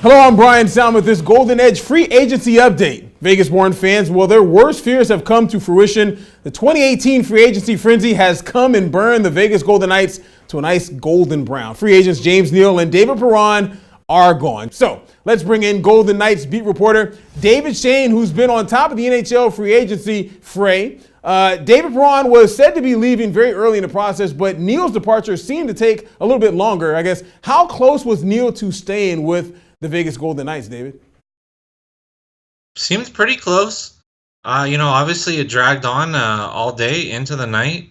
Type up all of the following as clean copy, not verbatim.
Hello, I'm Bryan Salmond with this Golden Edge free agency update. Vegas-born fans, well, their worst fears have come to fruition. The 2018 free agency frenzy has come and burned the Vegas Golden Knights to a nice golden brown. Free agents James Neal and David Perron are gone. So let's bring in Golden Knights beat reporter David Schoen, who's been on top of the NHL free agency fray. David Perron was said to be leaving very early in the process, but Neal's departure seemed to take a little bit longer, I guess. How close was Neal to staying with the Vegas Golden Knights, David? Seems pretty close. Obviously it dragged on all day into the night.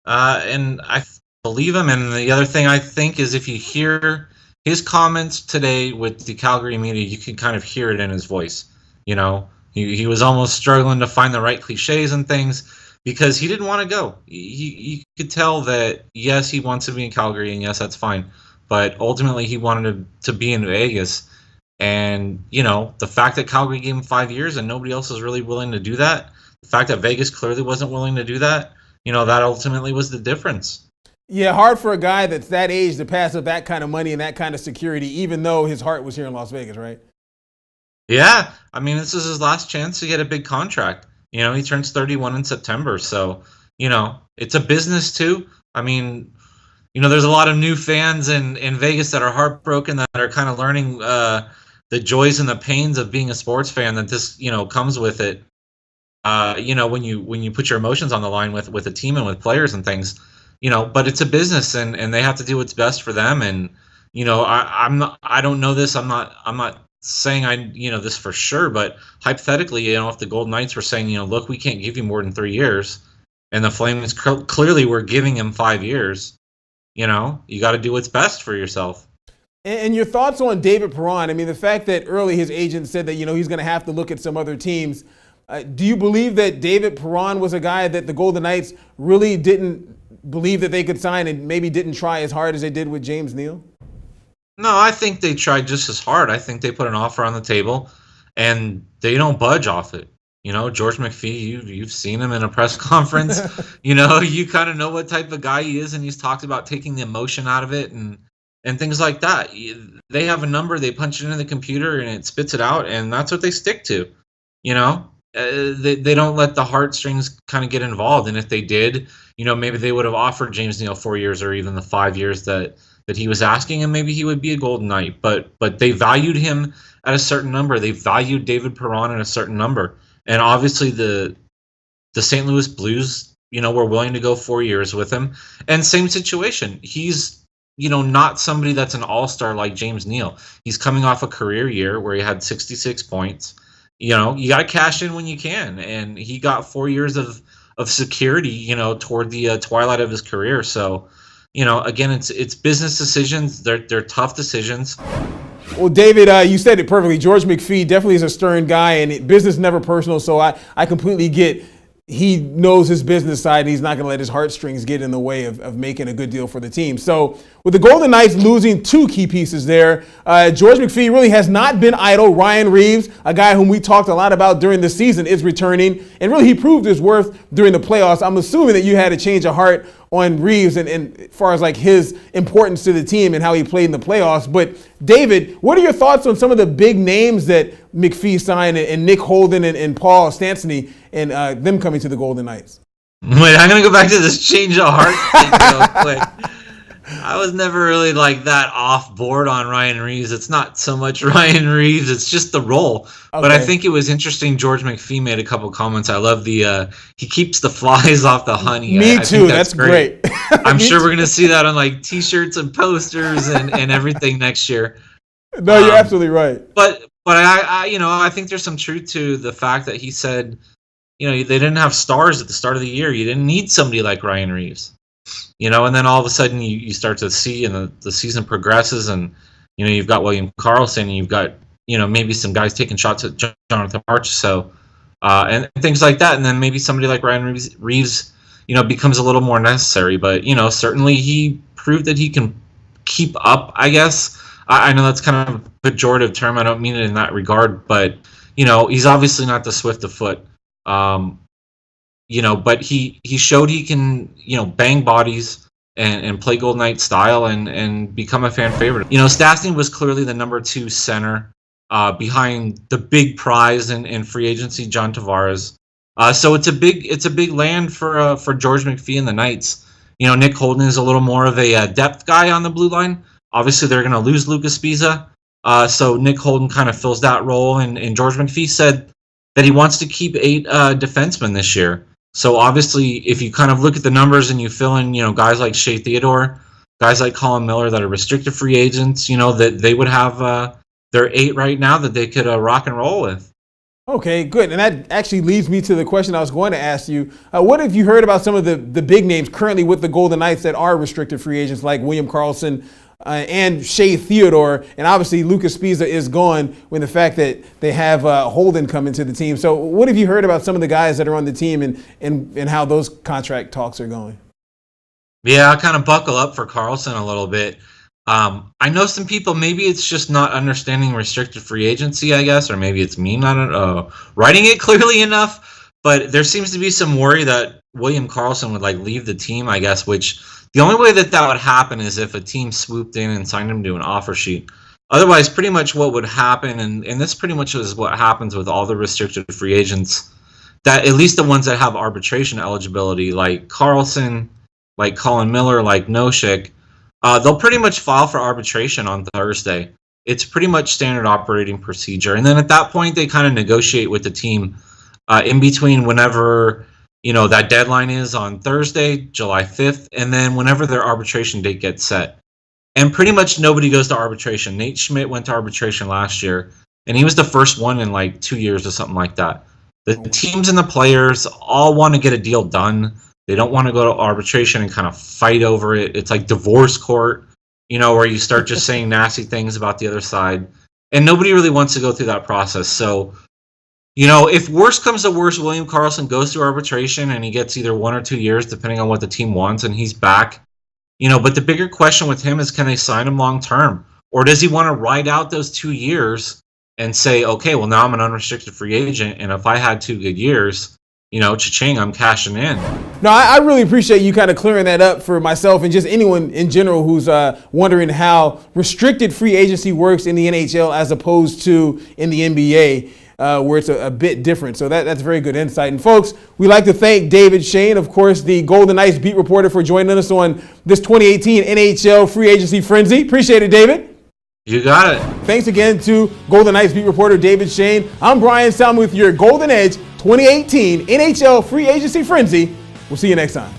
And I believe him. And the other thing I think is if you hear his comments today with the Calgary media, you can kind of hear it in his voice. You know, he was almost struggling to find the right cliches and things because he didn't want to go. He could tell that, yes, he wants to be in Calgary, and yes, that's fine. But ultimately he wanted to be in Vegas. And, the fact that Calgary gave him 5 years and nobody else is really willing to do that, the fact that Vegas clearly wasn't willing to do that, that ultimately was the difference. Yeah, hard for a guy that's that age to pass up that kind of money and that kind of security, even though his heart was here in Las Vegas, right? Yeah, I mean, this is his last chance to get a big contract. He turns 31 in September. So, it's a business too. I mean, there's a lot of new fans in Vegas that are heartbroken, that are kind of learning the joys and the pains of being a sports fan that this, comes with it. When you put your emotions on the line with a team and with players and things, but it's a business and they have to do what's best for them. And, I don't know this. I'm not saying this for sure, but hypothetically, if the Golden Knights were saying, look, we can't give you more than 3 years, and the Flames clearly were giving him 5 years, you got to do what's best for yourself. And your thoughts on David Perron? I mean, the fact that early his agent said that, he's going to have to look at some other teams. Do you believe that David Perron was a guy that the Golden Knights really didn't believe that they could sign and maybe didn't try as hard as they did with James Neal? No, I think they tried just as hard. I think they put an offer on the table and they don't budge off it. George McPhee, you've seen him in a press conference. You kind of know what type of guy he is, and he's talked about taking the emotion out of it and things like that. They have a number, they punch it into the computer, and it spits it out, and that's what they stick to. They don't let the heartstrings kind of get involved, and if they did, maybe they would have offered James Neal 4 years or even the 5 years that he was asking, and maybe he would be a Golden Knight. But they valued him at a certain number. They valued David Perron at a certain number. And obviously the St. Louis Blues, were willing to go 4 years with him. And same situation. He's, not somebody that's an all-star like James Neal. He's coming off a career year where he had 66 points. You got to cash in when you can. And he got 4 years of security, toward the twilight of his career. So, again, it's business decisions. They're tough decisions. Well, David, you said it perfectly. George McPhee definitely is a stern guy, and business never personal. So I completely get he knows his business side, and he's not going to let his heartstrings get in the way of making a good deal for the team. So with the Golden Knights losing two key pieces there, George McPhee really has not been idle. Ryan Reeves, a guy whom we talked a lot about during the season, is returning, and really he proved his worth during the playoffs. I'm assuming that you had a change of heart on Reeves and as far as like his importance to the team and how he played in the playoffs. But David, what are your thoughts on some of the big names that McPhee signed and Nick Holden and Paul Stastny and them coming to the Golden Knights? Wait, I'm going to go back to this change of heart thing real quick. I was never really like that off board on Ryan Reeves. It's not so much Ryan Reeves, it's just the role. Okay. But I think it was interesting. George McPhee made a couple comments. I love the he keeps the flies off the honey. Me too. That's great. I'm sure we're going to see that on like t-shirts and posters and everything next year. No, you're absolutely right. But I think there's some truth to the fact that he said, they didn't have stars at the start of the year. You didn't need somebody like Ryan Reeves. And then all of a sudden you start to see, and the season progresses, and you've got William Karlsson, and you've got maybe some guys taking shots at Jonathan Marchessault, and things like that, and then maybe somebody like Ryan Reeves becomes a little more necessary. But certainly he proved that he can keep up. I guess I know that's kind of a pejorative term. I don't mean it in that regard, but he's obviously not the swift of foot. But he showed he can, bang bodies and play Golden Knight style and become a fan favorite. You know, Stastny was clearly the number 2 center behind the big prize in free agency, John Tavares. So it's a big land for George McPhee and the Knights. You know, Nick Holden is a little more of a depth guy on the blue line. Obviously, they're going to lose Lucas Spiza. So Nick Holden kind of fills that role, and George McPhee said that he wants to keep 8 defensemen this year. So obviously, if you kind of look at the numbers and you fill in, you know, guys like Shea Theodore, guys like Colin Miller that are restricted free agents, you know, that they would have their 8 right now that they could rock and roll with. Okay, good. And that actually leads me to the question I was going to ask you. What have you heard about some of the big names currently with the Golden Knights that are restricted free agents, like William Karlsson and Shea Theodore? And obviously Lucas Spiza is gone, with the fact that they have Holden come into the team. So what have you heard about some of the guys that are on the team and how those contract talks are going? Yeah, I kind of buckle up for Karlsson a little bit. I know some people, maybe it's just not understanding restricted free agency, I guess, or maybe it's me not writing it clearly enough. But there seems to be some worry that William Karlsson would leave the team, I guess, which the only way that would happen is if a team swooped in and signed him to an offer sheet. Otherwise, pretty much what would happen, and this pretty much is what happens with all the restricted free agents, that at least the ones that have arbitration eligibility, like Karlsson, like Colin Miller, like Noshik, they'll pretty much file for arbitration on Thursday. It's pretty much standard operating procedure. And then at that point, they kind of negotiate with the team in between whenever, you know, that deadline is on Thursday, July 5th, and then whenever their arbitration date gets set. And pretty much nobody goes to arbitration. Nate Schmidt went to arbitration last year, and he was the first one in 2 years or something like that. The teams and the players all want to get a deal done. They don't want to go to arbitration and kind of fight over it. It's like divorce court, you know, where you start just saying nasty things about the other side. And nobody really wants to go through that process. So, you know, if worse comes to worse, William Karlsson goes through arbitration and he gets either 1 or 2 years, depending on what the team wants, and he's back. You know, but the bigger question with him is, can they sign him long term? Or does he want to ride out those 2 years and say, okay, well, now I'm an unrestricted free agent, and if I had 2 good years, you know, cha-ching, I'm cashing in. No, I really appreciate you kind of clearing that up for myself and just anyone in general who's wondering how restricted free agency works in the NHL as opposed to in the NBA, where it's a bit different. So that's very good insight. And folks, we'd like to thank David Schoen, of course, the Golden Knights beat reporter, for joining us on this 2018 NHL free agency frenzy. Appreciate it, David. You got it. Thanks again to Golden Knights beat reporter David Schoen. I'm Bryan Salmond with your Golden Edge 2018 NHL free agency frenzy. We'll see you next time.